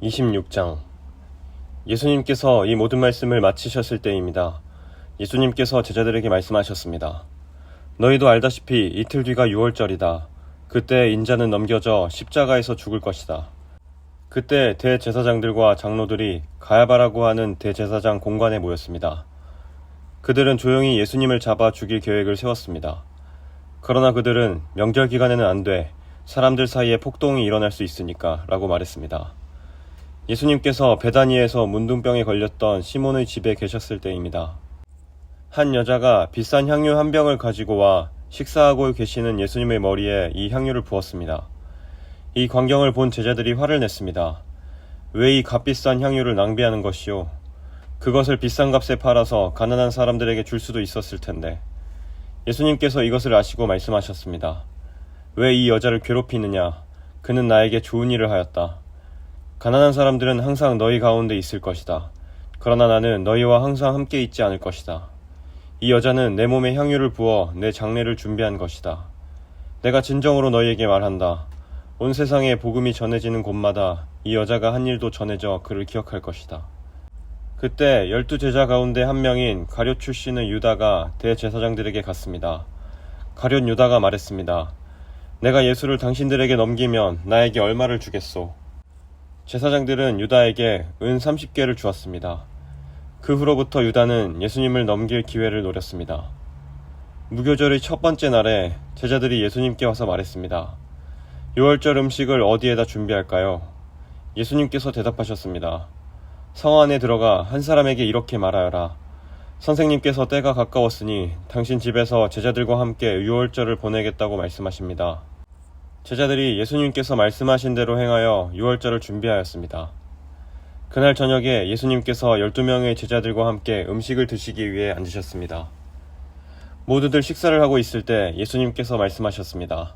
26장. 예수님께서 이 모든 말씀을 마치셨을 때입니다. 예수님께서 제자들에게 말씀하셨습니다. 너희도 알다시피 이틀 뒤가 유월절이다. 그때 인자는 넘겨져 십자가에서 죽을 것이다. 그때 대제사장들과 장로들이 가야바라고 하는 대제사장 공관에 모였습니다. 그들은 조용히 예수님을 잡아 죽일 계획을 세웠습니다. 그러나 그들은 명절 기간에는 안 돼. 사람들 사이에 폭동이 일어날 수 있으니까 라고 말했습니다. 예수님께서 베다니에서 문둥병에 걸렸던 시몬의 집에 계셨을 때입니다. 한 여자가 비싼 향유 한 병을 가지고 와 식사하고 계시는 예수님의 머리에 이 향유를 부었습니다. 이 광경을 본 제자들이 화를 냈습니다. 왜 이 값비싼 향유를 낭비하는 것이요? 그것을 비싼 값에 팔아서 가난한 사람들에게 줄 수도 있었을 텐데. 예수님께서 이것을 아시고 말씀하셨습니다. 왜 이 여자를 괴롭히느냐? 그는 나에게 좋은 일을 하였다. 가난한 사람들은 항상 너희 가운데 있을 것이다. 그러나 나는 너희와 항상 함께 있지 않을 것이다. 이 여자는 내 몸에 향유를 부어 내 장례를 준비한 것이다. 내가 진정으로 너희에게 말한다. 온 세상에 복음이 전해지는 곳마다 이 여자가 한 일도 전해져 그를 기억할 것이다. 그때 12제자 가운데 한 명인 가룟 출신의 유다가 대제사장들에게 갔습니다. 가룟 유다가 말했습니다. 내가 예수를 당신들에게 넘기면 나에게 얼마를 주겠소? 제사장들은 유다에게 은 30개를 주었습니다. 그 후로부터 유다는 예수님을 넘길 기회를 노렸습니다. 무교절의 첫 번째 날에 제자들이 예수님께 와서 말했습니다. 유월절 음식을 어디에다 준비할까요? 예수님께서 대답하셨습니다. 성 안에 들어가 한 사람에게 이렇게 말하여라. 선생님께서 때가 가까웠으니 당신 집에서 제자들과 함께 유월절을 보내겠다고 말씀하십니다. 제자들이 예수님께서 말씀하신 대로 행하여 유월절을 준비하였습니다. 그날 저녁에 예수님께서 12명의 제자들과 함께 음식을 드시기 위해 앉으셨습니다. 모두들 식사를 하고 있을 때 예수님께서 말씀하셨습니다.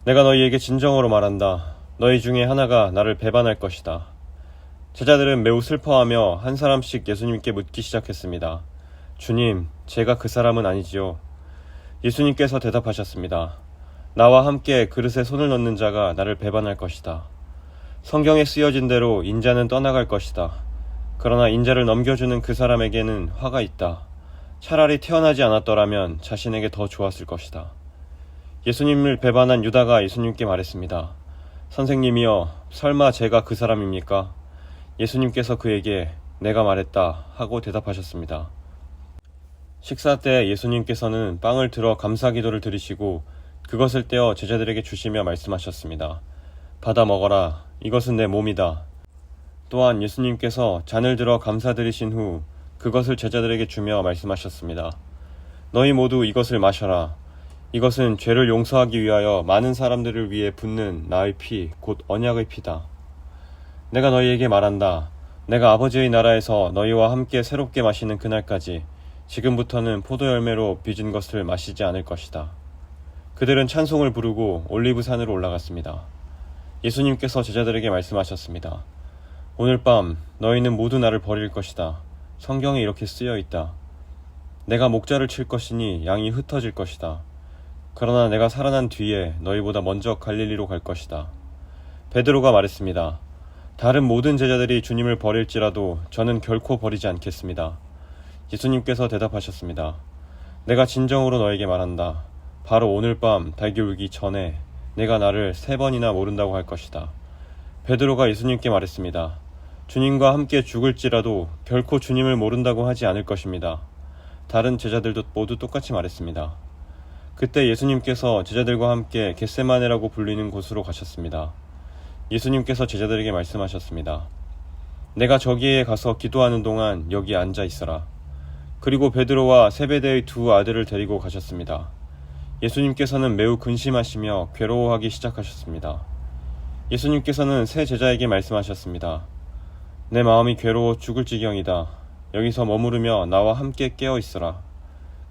내가 너희에게 진정으로 말한다. 너희 중에 하나가 나를 배반할 것이다. 제자들은 매우 슬퍼하며 한 사람씩 예수님께 묻기 시작했습니다. 주님, 제가 그 사람은 아니지요. 예수님께서 대답하셨습니다. 나와 함께 그릇에 손을 넣는 자가 나를 배반할 것이다. 성경에 쓰여진 대로 인자는 떠나갈 것이다. 그러나 인자를 넘겨주는 그 사람에게는 화가 있다. 차라리 태어나지 않았더라면 자신에게 더 좋았을 것이다. 예수님을 배반한 유다가 예수님께 말했습니다. 선생님이여, 설마 제가 그 사람입니까? 예수님께서 그에게 내가 말했다 하고 대답하셨습니다. 식사 때 예수님께서는 빵을 들어 감사기도를 드리시고 그것을 떼어 제자들에게 주시며 말씀하셨습니다. 받아 먹어라. 이것은 내 몸이다. 또한 예수님께서 잔을 들어 감사드리신 후 그것을 제자들에게 주며 말씀하셨습니다. 너희 모두 이것을 마셔라. 이것은 죄를 용서하기 위하여 많은 사람들을 위해 붓는 나의 피, 곧 언약의 피다. 내가 너희에게 말한다. 내가 아버지의 나라에서 너희와 함께 새롭게 마시는 그날까지 지금부터는 포도열매로 빚은 것을 마시지 않을 것이다. 그들은 찬송을 부르고 올리브산으로 올라갔습니다. 예수님께서 제자들에게 말씀하셨습니다. 오늘 밤 너희는 모두 나를 버릴 것이다. 성경에 이렇게 쓰여 있다. 내가 목자를 칠 것이니 양이 흩어질 것이다. 그러나 내가 살아난 뒤에 너희보다 먼저 갈릴리로 갈 것이다. 베드로가 말했습니다. 다른 모든 제자들이 주님을 버릴지라도 저는 결코 버리지 않겠습니다. 예수님께서 대답하셨습니다. 내가 진정으로 너에게 말한다. 바로 오늘 밤 달기 울기 전에 내가 나를 3번이나 모른다고 할 것이다. 베드로가 예수님께 말했습니다. 주님과 함께 죽을지라도 결코 주님을 모른다고 하지 않을 것입니다. 다른 제자들도 모두 똑같이 말했습니다. 그때 예수님께서 제자들과 함께 겟세마네라고 불리는 곳으로 가셨습니다. 예수님께서 제자들에게 말씀하셨습니다. 내가 저기에 가서 기도하는 동안 여기 앉아 있어라. 그리고 베드로와 세베대의 2 아들을 데리고 가셨습니다. 예수님께서는 매우 근심하시며 괴로워하기 시작하셨습니다. 예수님께서는 세 제자에게 말씀하셨습니다. 내 마음이 괴로워 죽을 지경이다. 여기서 머무르며 나와 함께 깨어 있어라.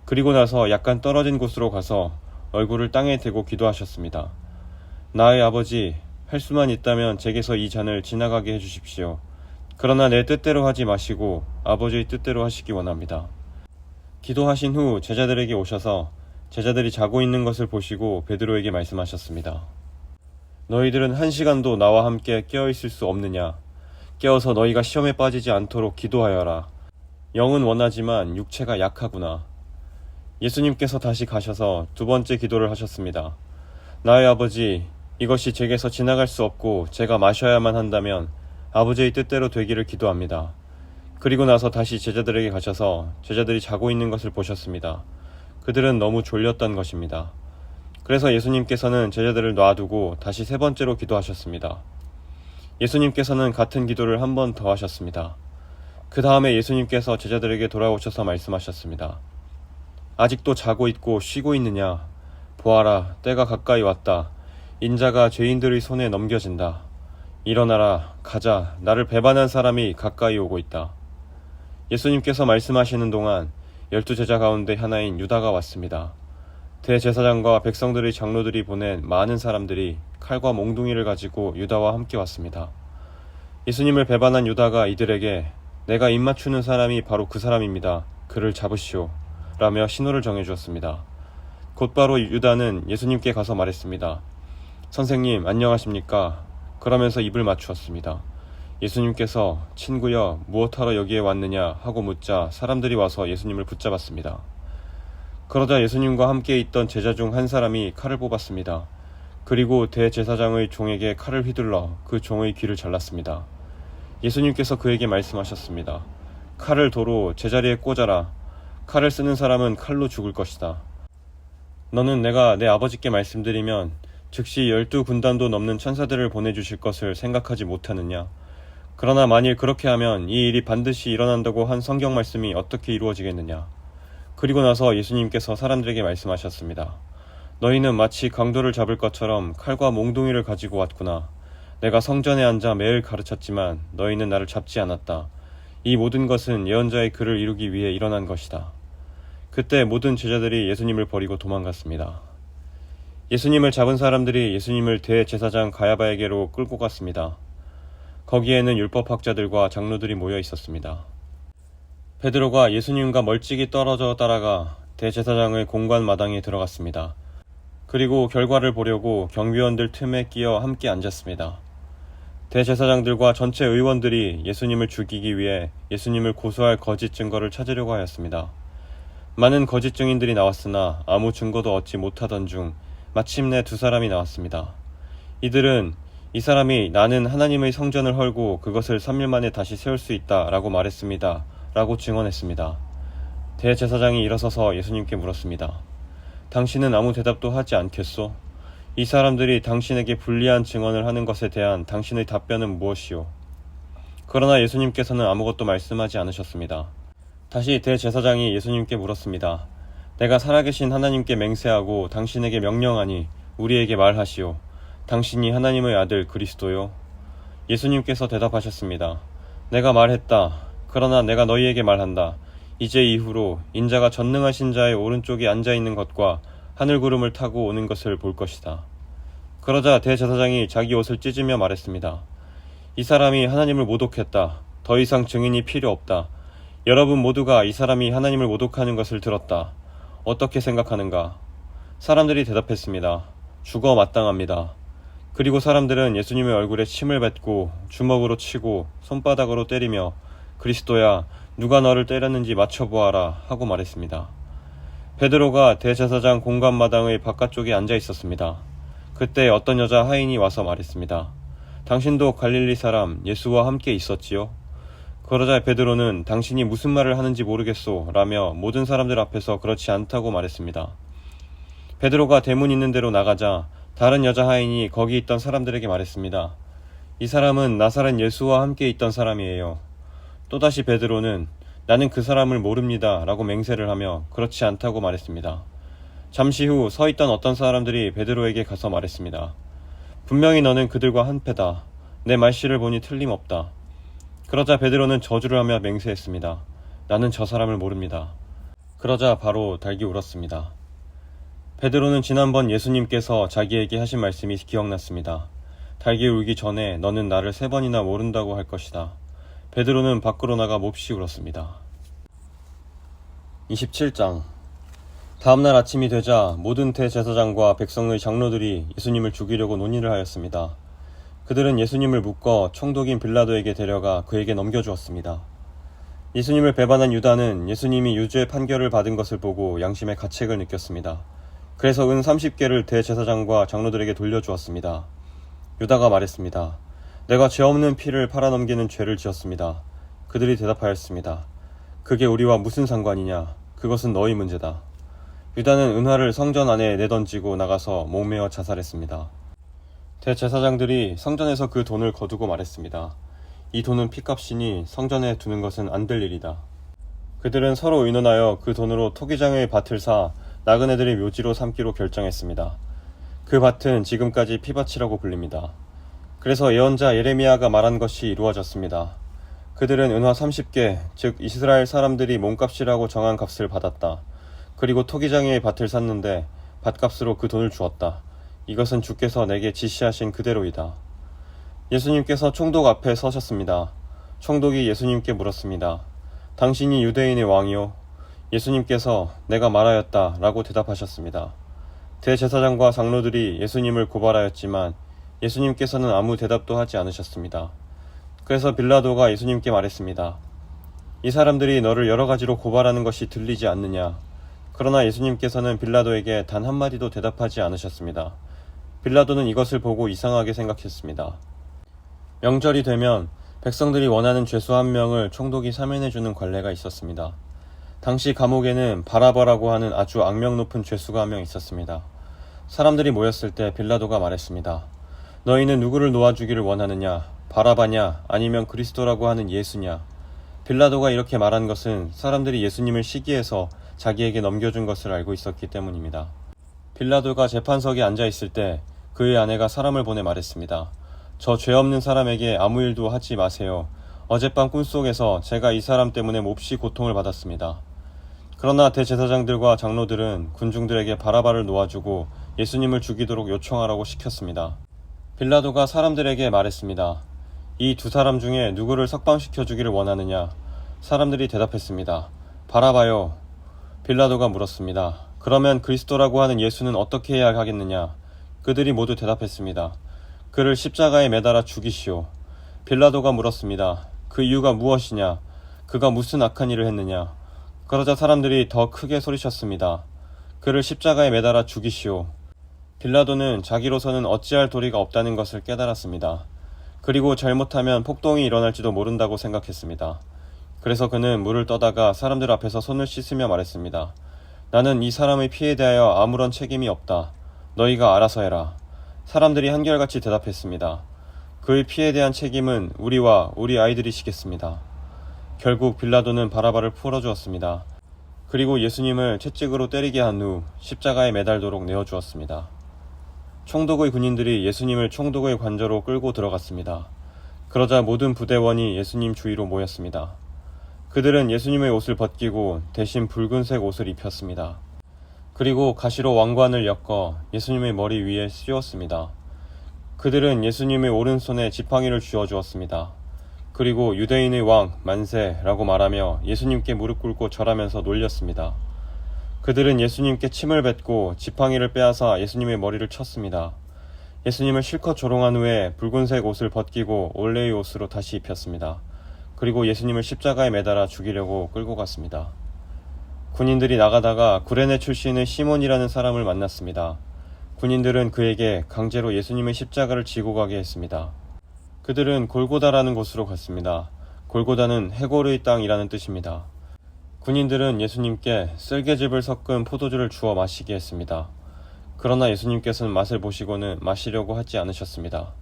그리고 나서 약간 떨어진 곳으로 가서 얼굴을 땅에 대고 기도하셨습니다. 나의 아버지, 할 수만 있다면 제게서 이 잔을 지나가게 해주십시오. 그러나 내 뜻대로 하지 마시고 아버지의 뜻대로 하시기 원합니다. 기도하신 후 제자들에게 오셔서 제자들이 자고 있는 것을 보시고 베드로에게 말씀하셨습니다. 너희들은 1시간도 나와 함께 깨어있을 수 없느냐? 깨어서 너희가 시험에 빠지지 않도록 기도하여라. 영은 원하지만 육체가 약하구나. 예수님께서 다시 가셔서 두 번째 기도를 하셨습니다. 나의 아버지, 이것이 제게서 지나갈 수 없고 제가 마셔야만 한다면 아버지의 뜻대로 되기를 기도합니다. 그리고 나서 다시 제자들에게 가셔서 제자들이 자고 있는 것을 보셨습니다. 그들은 너무 졸렸던 것입니다. 그래서 예수님께서는 제자들을 놔두고 다시 세 번째로 기도하셨습니다. 예수님께서는 같은 기도를 한 번 더 하셨습니다. 그 다음에 예수님께서 제자들에게 돌아오셔서 말씀하셨습니다. 아직도 자고 있고 쉬고 있느냐? 보아라, 때가 가까이 왔다. 인자가 죄인들의 손에 넘겨진다. 일어나라, 가자. 나를 배반한 사람이 가까이 오고 있다. 예수님께서 말씀하시는 동안 12제자 가운데 하나인 유다가 왔습니다. 대제사장과 백성들의 장로들이 보낸 많은 사람들이 칼과 몽둥이를 가지고 유다와 함께 왔습니다. 예수님을 배반한 유다가 이들에게 내가 입맞추는 사람이 바로 그 사람입니다. 그를 잡으시오. 라며 신호를 정해주었습니다. 곧바로 유다는 예수님께 가서 말했습니다. 선생님, 안녕하십니까? 그러면서 입을 맞추었습니다. 예수님께서 친구여, 무엇하러 여기에 왔느냐 하고 묻자 사람들이 와서 예수님을 붙잡았습니다. 그러자 예수님과 함께 있던 제자 중 한 사람이 칼을 뽑았습니다. 그리고 대제사장의 종에게 칼을 휘둘러 그 종의 귀를 잘랐습니다. 예수님께서 그에게 말씀하셨습니다. 칼을 도로 제자리에 꽂아라. 칼을 쓰는 사람은 칼로 죽을 것이다. 너는 내가 내 아버지께 말씀드리면 즉시 12군단도 넘는 천사들을 보내주실 것을 생각하지 못하느냐. 그러나 만일 그렇게 하면 이 일이 반드시 일어난다고 한 성경 말씀이 어떻게 이루어지겠느냐. 그리고 나서 예수님께서 사람들에게 말씀하셨습니다. 너희는 마치 강도를 잡을 것처럼 칼과 몽둥이를 가지고 왔구나. 내가 성전에 앉아 매일 가르쳤지만 너희는 나를 잡지 않았다. 이 모든 것은 예언자의 글을 이루기 위해 일어난 것이다. 그때 모든 제자들이 예수님을 버리고 도망갔습니다. 예수님을 잡은 사람들이 예수님을 대제사장 가야바에게로 끌고 갔습니다. 거기에는 율법학자들과 장로들이 모여 있었습니다. 베드로가 예수님과 멀찍이 떨어져 따라가 대제사장의 공관 마당에 들어갔습니다. 그리고 결과를 보려고 경비원들 틈에 끼어 함께 앉았습니다. 대제사장들과 전체 의원들이 예수님을 죽이기 위해 예수님을 고소할 거짓 증거를 찾으려고 하였습니다. 많은 거짓 증인들이 나왔으나 아무 증거도 얻지 못하던 중 마침내 두 사람이 나왔습니다. 이들은 이 사람이 나는 하나님의 성전을 헐고 그것을 3일 만에 다시 세울 수 있다 라고 말했습니다. 라고 증언했습니다. 대제사장이 일어서서 예수님께 물었습니다. 당신은 아무 대답도 하지 않겠소? 이 사람들이 당신에게 불리한 증언을 하는 것에 대한 당신의 답변은 무엇이오? 그러나 예수님께서는 아무것도 말씀하지 않으셨습니다. 다시 대제사장이 예수님께 물었습니다. 내가 살아계신 하나님께 맹세하고 당신에게 명령하니 우리에게 말하시오. 당신이 하나님의 아들 그리스도요? 예수님께서 대답하셨습니다. 내가 말했다. 그러나 내가 너희에게 말한다. 이제 이후로 인자가 전능하신 자의 오른쪽에 앉아있는 것과 하늘구름을 타고 오는 것을 볼 것이다. 그러자 대제사장이 자기 옷을 찢으며 말했습니다. 이 사람이 하나님을 모독했다. 더 이상 증인이 필요 없다. 여러분 모두가 이 사람이 하나님을 모독하는 것을 들었다. 어떻게 생각하는가? 사람들이 대답했습니다. 죽어 마땅합니다. 그리고 사람들은 예수님의 얼굴에 침을 뱉고 주먹으로 치고 손바닥으로 때리며 그리스도야, 누가 너를 때렸는지 맞춰보아라 하고 말했습니다. 베드로가 대제사장 공관마당의 바깥쪽에 앉아 있었습니다. 그때 어떤 여자 하인이 와서 말했습니다. 당신도 갈릴리 사람 예수와 함께 있었지요? 그러자 베드로는 당신이 무슨 말을 하는지 모르겠소 라며 모든 사람들 앞에서 그렇지 않다고 말했습니다. 베드로가 대문 있는 데로 나가자 다른 여자 하인이 거기 있던 사람들에게 말했습니다. 이 사람은 나사렛 예수와 함께 있던 사람이에요. 또다시 베드로는 나는 그 사람을 모릅니다 라고 맹세를 하며 그렇지 않다고 말했습니다. 잠시 후 서 있던 어떤 사람들이 베드로에게 가서 말했습니다. 분명히 너는 그들과 한패다. 내 말씨를 보니 틀림없다. 그러자 베드로는 저주를 하며 맹세했습니다. 나는 저 사람을 모릅니다. 그러자 바로 닭이 울었습니다. 베드로는 지난번 예수님께서 자기에게 하신 말씀이 기억났습니다. 닭이 울기 전에 너는 나를 3번이나 모른다고 할 것이다. 베드로는 밖으로 나가 몹시 울었습니다. 27장. 다음날 아침이 되자 모든 대제사장과 백성의 장로들이 예수님을 죽이려고 논의를 하였습니다. 그들은 예수님을 묶어 총독인 빌라도에게 데려가 그에게 넘겨주었습니다. 예수님을 배반한 유다는 예수님이 유죄 판결을 받은 것을 보고 양심의 가책을 느꼈습니다. 그래서 은 30개를 대제사장과 장로들에게 돌려주었습니다. 유다가 말했습니다. 내가 죄 없는 피를 팔아넘기는 죄를 지었습니다. 그들이 대답하였습니다. 그게 우리와 무슨 상관이냐? 그것은 너희 문제다. 유다는 은화를 성전 안에 내던지고 나가서 목매어 자살했습니다. 대제사장들이 성전에서 그 돈을 거두고 말했습니다. 이 돈은 피값이니 성전에 두는 것은 안 될 일이다. 그들은 서로 의논하여 그 돈으로 토기장의 밭을 사 나그네들의 묘지로 삼기로 결정했습니다. 그 밭은 지금까지 피밭이라고 불립니다. 그래서 예언자 예레미야가 말한 것이 이루어졌습니다. 그들은 은화 30개, 즉 이스라엘 사람들이 몸값이라고 정한 값을 받았다. 그리고 토기장의 밭을 샀는데 밭값으로 그 돈을 주었다. 이것은 주께서 내게 지시하신 그대로이다. 예수님께서 총독 앞에 서셨습니다. 총독이 예수님께 물었습니다. 당신이 유대인의 왕이요? 예수님께서 내가 말하였다 라고 대답하셨습니다. 대제사장과 장로들이 예수님을 고발하였지만 예수님께서는 아무 대답도 하지 않으셨습니다. 그래서 빌라도가 예수님께 말했습니다. 이 사람들이 너를 여러 가지로 고발하는 것이 들리지 않느냐? 그러나 예수님께서는 빌라도에게 단 한마디도 대답하지 않으셨습니다. 빌라도는 이것을 보고 이상하게 생각했습니다. 명절이 되면 백성들이 원하는 죄수 한 명을 총독이 사면해주는 관례가 있었습니다. 당시 감옥에는 바라바라고 하는 아주 악명 높은 죄수가 한 명 있었습니다. 사람들이 모였을 때 빌라도가 말했습니다. 너희는 누구를 놓아주기를 원하느냐? 바라바냐? 아니면 그리스도라고 하는 예수냐? 빌라도가 이렇게 말한 것은 사람들이 예수님을 시기해서 자기에게 넘겨준 것을 알고 있었기 때문입니다. 빌라도가 재판석에 앉아있을 때 그의 아내가 사람을 보내 말했습니다. 저 죄 없는 사람에게 아무 일도 하지 마세요. 어젯밤 꿈속에서 제가 이 사람 때문에 몹시 고통을 받았습니다. 그러나 대제사장들과 장로들은 군중들에게 바라바를 놓아주고 예수님을 죽이도록 요청하라고 시켰습니다. 빌라도가 사람들에게 말했습니다. 이 두 사람 중에 누구를 석방시켜 주기를 원하느냐? 사람들이 대답했습니다. 바라바요. 빌라도가 물었습니다. 그러면 그리스도라고 하는 예수는 어떻게 해야 하겠느냐? 그들이 모두 대답했습니다. 그를 십자가에 매달아 죽이시오. 빌라도가 물었습니다. 그 이유가 무엇이냐? 그가 무슨 악한 일을 했느냐? 그러자 사람들이 더 크게 소리쳤습니다. 그를 십자가에 매달아 죽이시오. 빌라도는 자기로서는 어찌할 도리가 없다는 것을 깨달았습니다. 그리고 잘못하면 폭동이 일어날지도 모른다고 생각했습니다. 그래서 그는 물을 떠다가 사람들 앞에서 손을 씻으며 말했습니다. 나는 이 사람의 피에 대하여 아무런 책임이 없다. 너희가 알아서 해라. 사람들이 한결같이 대답했습니다. 그의 피에 대한 책임은 우리와 우리 아이들이시겠습니다. 결국 빌라도는 바라바를 풀어주었습니다. 그리고 예수님을 채찍으로 때리게 한 후 십자가에 매달도록 내어주었습니다. 총독의 군인들이 예수님을 총독의 관저로 끌고 들어갔습니다. 그러자 모든 부대원이 예수님 주위로 모였습니다. 그들은 예수님의 옷을 벗기고 대신 붉은색 옷을 입혔습니다. 그리고 가시로 왕관을 엮어 예수님의 머리 위에 씌웠습니다. 그들은 예수님의 오른손에 지팡이를 쥐어주었습니다. 그리고 유대인의 왕 만세라고 말하며 예수님께 무릎 꿇고 절하면서 놀렸습니다. 그들은 예수님께 침을 뱉고 지팡이를 빼앗아 예수님의 머리를 쳤습니다. 예수님을 실컷 조롱한 후에 붉은색 옷을 벗기고 원래의 옷으로 다시 입혔습니다. 그리고 예수님을 십자가에 매달아 죽이려고 끌고 갔습니다. 군인들이 나가다가 구레네 출신의 시몬이라는 사람을 만났습니다. 군인들은 그에게 강제로 예수님의 십자가를 지고 가게 했습니다. 그들은 골고다라는 곳으로 갔습니다. 골고다는 해골의 땅이라는 뜻입니다. 군인들은 예수님께 쓸개즙을 섞은 포도주를 주어 마시게 했습니다. 그러나 예수님께서는 맛을 보시고는 마시려고 하지 않으셨습니다.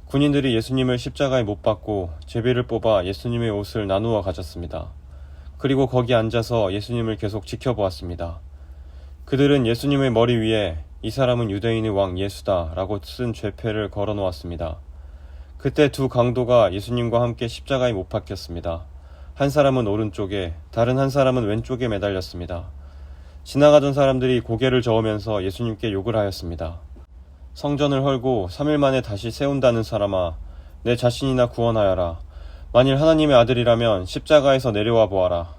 군인들이 예수님을 십자가에 못 박고 제비를 뽑아 예수님의 옷을 나누어 가졌습니다. 그리고 거기 앉아서 예수님을 계속 지켜보았습니다. 그들은 예수님의 머리 위에 이 사람은 유대인의 왕 예수다 라고 쓴 죄패를 걸어 놓았습니다. 그때 두 강도가 예수님과 함께 십자가에 못 박혔습니다. 한 사람은 오른쪽에, 다른 한 사람은 왼쪽에 매달렸습니다. 지나가던 사람들이 고개를 저으면서 예수님께 욕을 하였습니다. 성전을 헐고 3일 만에 다시 세운다는 사람아, 내 자신이나 구원하여라. 만일 하나님의 아들이라면 십자가에서 내려와 보아라.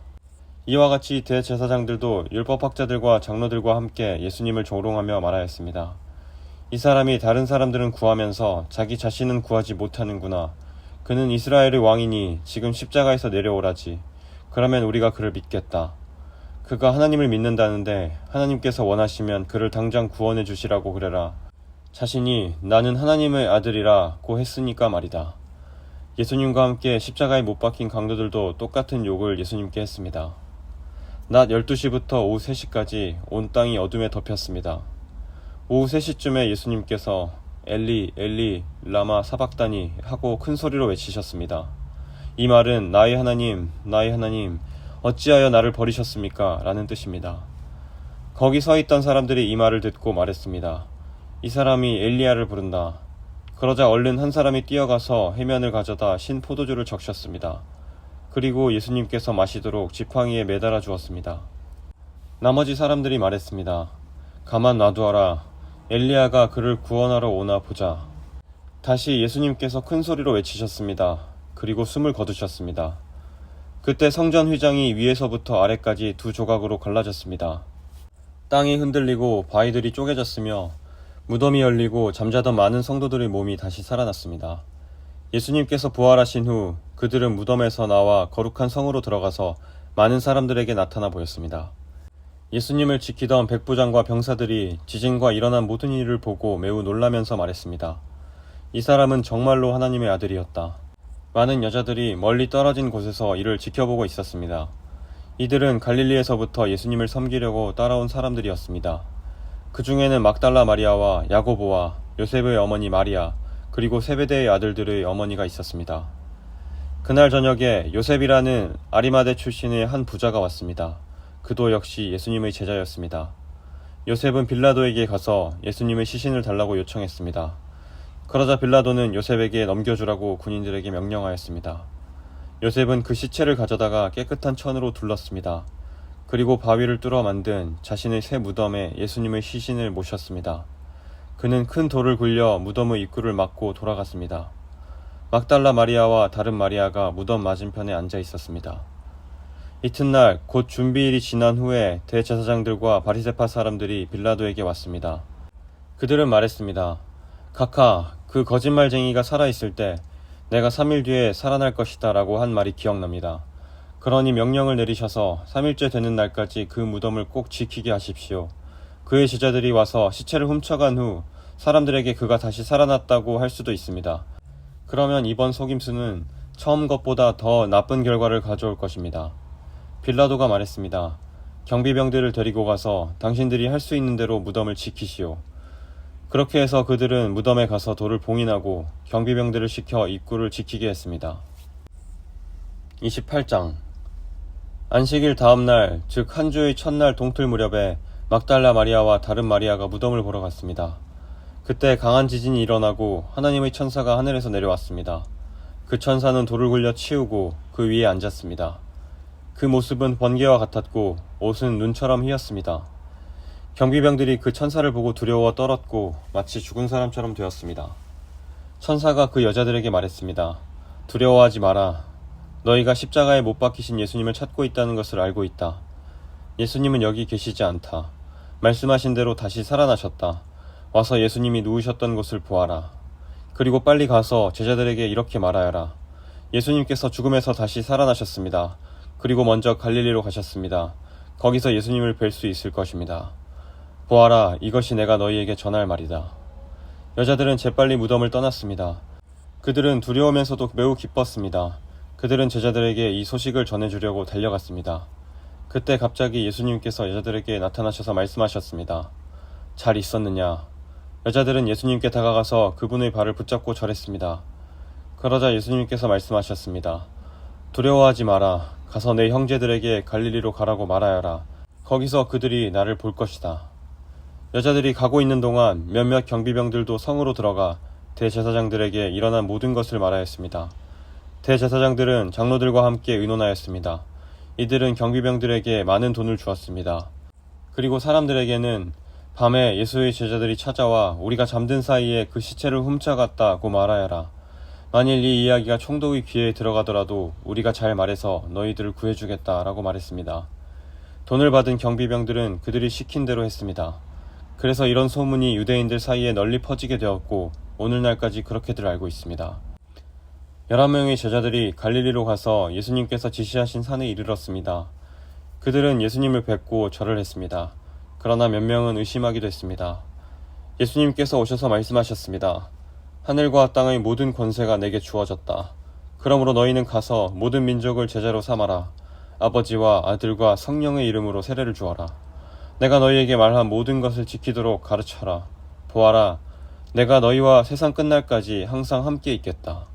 이와 같이 대제사장들도 율법학자들과 장로들과 함께 예수님을 조롱하며 말하였습니다. 이 사람이 다른 사람들은 구하면서 자기 자신은 구하지 못하는구나. 그는 이스라엘의 왕이니 지금 십자가에서 내려오라지. 그러면 우리가 그를 믿겠다. 그가 하나님을 믿는다는데 하나님께서 원하시면 그를 당장 구원해 주시라고 그래라. 자신이 나는 하나님의 아들이라 고 했으니까 말이다. 예수님과 함께 십자가에 못 박힌 강도들도 똑같은 욕을 예수님께 했습니다. 낮 12시부터 오후 3시까지 온 땅이 어둠에 덮였습니다. 오후 3시쯤에 예수님께서 엘리 엘리 라마 사박다니 하고 큰 소리로 외치셨습니다. 이 말은 나의 하나님 어찌하여 나를 버리셨습니까? 라는 뜻입니다. 거기 서 있던 사람들이 이 말을 듣고 말했습니다. 이 사람이 엘리야를 부른다. 그러자 얼른 한 사람이 뛰어가서 해면을 가져다 신 포도주를 적셨습니다. 그리고 예수님께서 마시도록 지팡이에 매달아 주었습니다. 나머지 사람들이 말했습니다. 가만 놔두어라. 엘리야가 그를 구원하러 오나 보자. 다시 예수님께서 큰 소리로 외치셨습니다. 그리고 숨을 거두셨습니다. 그때 성전 휘장이 위에서부터 아래까지 두 조각으로 갈라졌습니다. 땅이 흔들리고 바위들이 쪼개졌으며 무덤이 열리고 잠자던 많은 성도들의 몸이 다시 살아났습니다. 예수님께서 부활하신 후 그들은 무덤에서 나와 거룩한 성으로 들어가서 많은 사람들에게 나타나 보였습니다. 예수님을 지키던 백부장과 병사들이 지진과 일어난 모든 일을 보고 매우 놀라면서 말했습니다. 이 사람은 정말로 하나님의 아들이었다. 많은 여자들이 멀리 떨어진 곳에서 이를 지켜보고 있었습니다. 이들은 갈릴리에서부터 예수님을 섬기려고 따라온 사람들이었습니다. 그 중에는 막달라 마리아와 야고보와 요셉의 어머니 마리아, 그리고 세베대의 아들들의 어머니가 있었습니다. 그날 저녁에 요셉이라는 아리마대 출신의 한 부자가 왔습니다. 그도 역시 예수님의 제자였습니다. 요셉은 빌라도에게 가서 예수님의 시신을 달라고 요청했습니다. 그러자 빌라도는 요셉에게 넘겨주라고 군인들에게 명령하였습니다. 요셉은 그 시체를 가져다가 깨끗한 천으로 둘렀습니다. 그리고 바위를 뚫어 만든 자신의 새 무덤에 예수님의 시신을 모셨습니다. 그는 큰 돌을 굴려 무덤의 입구를 막고 돌아갔습니다. 막달라 마리아와 다른 마리아가 무덤 맞은편에 앉아 있었습니다. 이튿날 곧 준비일이 지난 후에 대제사장들과 바리새파 사람들이 빌라도에게 왔습니다. 그들은 말했습니다. 각하, 그 거짓말쟁이가 살아있을 때 내가 3일 뒤에 살아날 것이다 라고 한 말이 기억납니다. 그러니 명령을 내리셔서 3일째 되는 날까지 그 무덤을 꼭 지키게 하십시오. 그의 제자들이 와서 시체를 훔쳐간 후 사람들에게 그가 다시 살아났다고 할 수도 있습니다. 그러면 이번 속임수는 처음 것보다 더 나쁜 결과를 가져올 것입니다. 빌라도가 말했습니다. 경비병들을 데리고 가서 당신들이 할 수 있는 대로 무덤을 지키시오. 그렇게 해서 그들은 무덤에 가서 돌을 봉인하고 경비병들을 시켜 입구를 지키게 했습니다. 28장 안식일 다음날, 즉 한 주의 첫날 동틀 무렵에 막달라 마리아와 다른 마리아가 무덤을 보러 갔습니다. 그때 강한 지진이 일어나고 하나님의 천사가 하늘에서 내려왔습니다. 그 천사는 돌을 굴려 치우고 그 위에 앉았습니다. 그 모습은 번개와 같았고 옷은 눈처럼 희었습니다. 경비병들이 그 천사를 보고 두려워 떨었고 마치 죽은 사람처럼 되었습니다. 천사가 그 여자들에게 말했습니다. 두려워하지 마라. 너희가 십자가에 못 박히신 예수님을 찾고 있다는 것을 알고 있다. 예수님은 여기 계시지 않다. 말씀하신 대로 다시 살아나셨다. 와서 예수님이 누우셨던 곳을 보아라. 그리고 빨리 가서 제자들에게 이렇게 말하여라. 예수님께서 죽음에서 다시 살아나셨습니다. 그리고 먼저 갈릴리로 가셨습니다. 거기서 예수님을 뵐 수 있을 것입니다. 보아라, 이것이 내가 너희에게 전할 말이다. 여자들은 재빨리 무덤을 떠났습니다. 그들은 두려우면서도 매우 기뻤습니다. 그들은 제자들에게 이 소식을 전해주려고 달려갔습니다. 그때 갑자기 예수님께서 여자들에게 나타나셔서 말씀하셨습니다. 잘 있었느냐? 여자들은 예수님께 다가가서 그분의 발을 붙잡고 절했습니다. 그러자 예수님께서 말씀하셨습니다. 두려워하지 마라. 가서 내 형제들에게 갈릴리로 가라고 말하여라. 거기서 그들이 나를 볼 것이다. 여자들이 가고 있는 동안 몇몇 경비병들도 성으로 들어가 대제사장들에게 일어난 모든 것을 말하였습니다. 대제사장들은 장로들과 함께 의논하였습니다. 이들은 경비병들에게 많은 돈을 주었습니다. 그리고 사람들에게는 밤에 예수의 제자들이 찾아와 우리가 잠든 사이에 그 시체를 훔쳐갔다고 말하여라. 만일 이 이야기가 총독의 귀에 들어가더라도 우리가 잘 말해서 너희들을 구해주겠다라고 말했습니다. 돈을 받은 경비병들은 그들이 시킨 대로 했습니다. 그래서 이런 소문이 유대인들 사이에 널리 퍼지게 되었고 오늘날까지 그렇게들 알고 있습니다. 11명의 제자들이 갈릴리로 가서 예수님께서 지시하신 산에 이르렀습니다. 그들은 예수님을 뵙고 절을 했습니다. 그러나 몇 명은 의심하기도 했습니다. 예수님께서 오셔서 말씀하셨습니다. 하늘과 땅의 모든 권세가 내게 주어졌다. 그러므로 너희는 가서 모든 민족을 제자로 삼아라. 아버지와 아들과 성령의 이름으로 세례를 주어라. 내가 너희에게 말한 모든 것을 지키도록 가르쳐라. 보아라, 내가 너희와 세상 끝날까지 항상 함께 있겠다.